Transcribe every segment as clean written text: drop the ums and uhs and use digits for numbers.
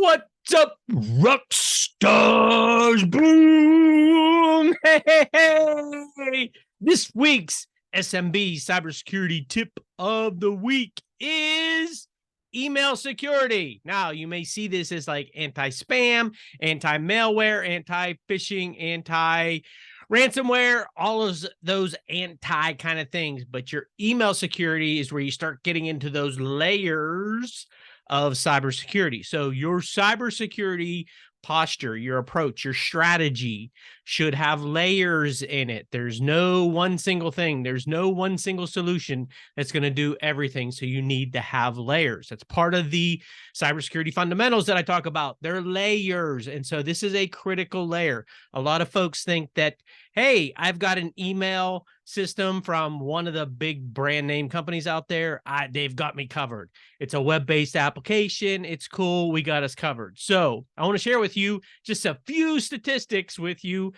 What's up, rock stars? Boom! Hey, hey, hey! This week's SMB cybersecurity tip of the week is email security. Now, you may see this as like anti-spam, anti-malware, anti-phishing, anti-ransomware, all of those anti kind of things. But your email security is where you start getting into those layers of cybersecurity. So your cybersecurity posture, your approach, your strategy should have layers in it. There's no one single thing. There's no one single solution that's going to do everything. So you need to have layers. That's part of the cybersecurity fundamentals that I talk about. They're layers. And so this is a critical layer. A lot of folks think that, hey, I've got an email system from one of the big brand name companies out there. They've got me covered. It's a web-based application. It's cool. We got us covered. So I want to share with you just a few statistics with you.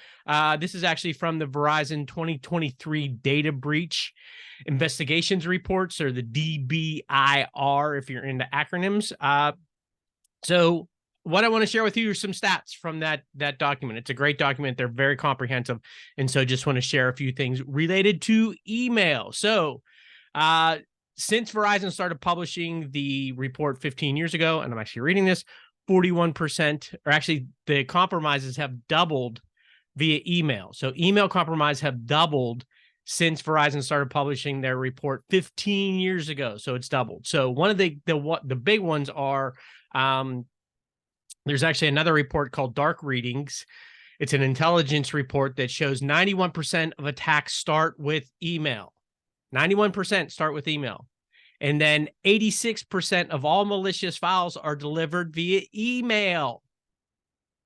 This is actually from the Verizon 2023 data breach investigations reports, or the DBIR, if you're into acronyms. So what I want to share with you are some stats from that document. It's a great document. They're very comprehensive. And so just want to share a few things related to email. So since Verizon started publishing the report 15 years ago, and I'm actually reading this, 41%, or actually the compromises have doubled via email. So email compromise have doubled since Verizon started publishing their report 15 years ago. So it's doubled. So one of the big ones are, there's actually another report called Dark Readings. It's an intelligence report that shows 91% of attacks start with email. 91% start with email. And then 86% of all malicious files are delivered via email.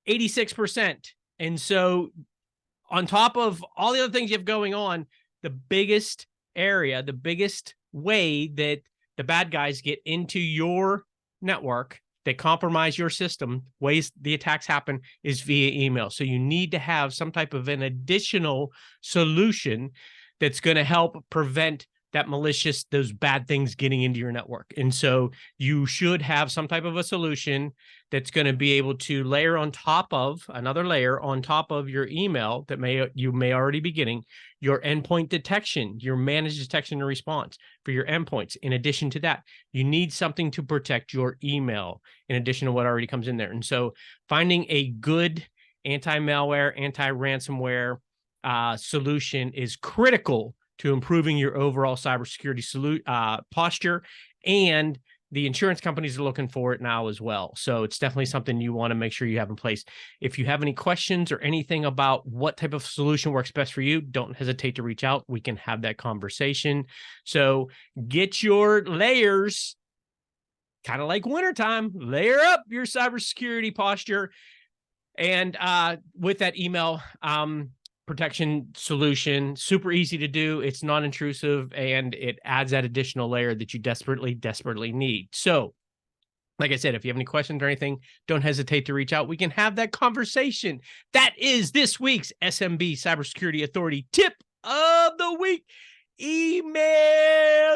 86%. And so on top of all the other things you have going on, the biggest area, the biggest way that the bad guys get into your network, they compromise your system, ways the attacks happen, is via email. So you need to have some type of an additional solution that's going to help prevent that malicious, those bad things getting into your network. And so you should have some type of a solution that's going to be able to layer on top of another layer on top of your email that you may already be getting, your endpoint detection, your managed detection and response for your endpoints. In addition to that, you need something to protect your email in addition to what already comes in there. And so finding a good anti-malware, anti-ransomware solution is critical to improving your overall cybersecurity posture, and the insurance companies are looking for it now as well. So it's definitely something you want to make sure you have in place. If you have any questions or anything about what type of solution works best for you, don't hesitate to reach out. We can have that conversation. So get your layers, kind of like wintertime, layer up your cybersecurity posture. And with that email protection solution, super easy to do. It's non-intrusive, and it adds that additional layer that you desperately, desperately need. So, like I said, if you have any questions or anything, don't hesitate to reach out. We can have that conversation. That is this week's SMB Cybersecurity Authority tip of the week. Email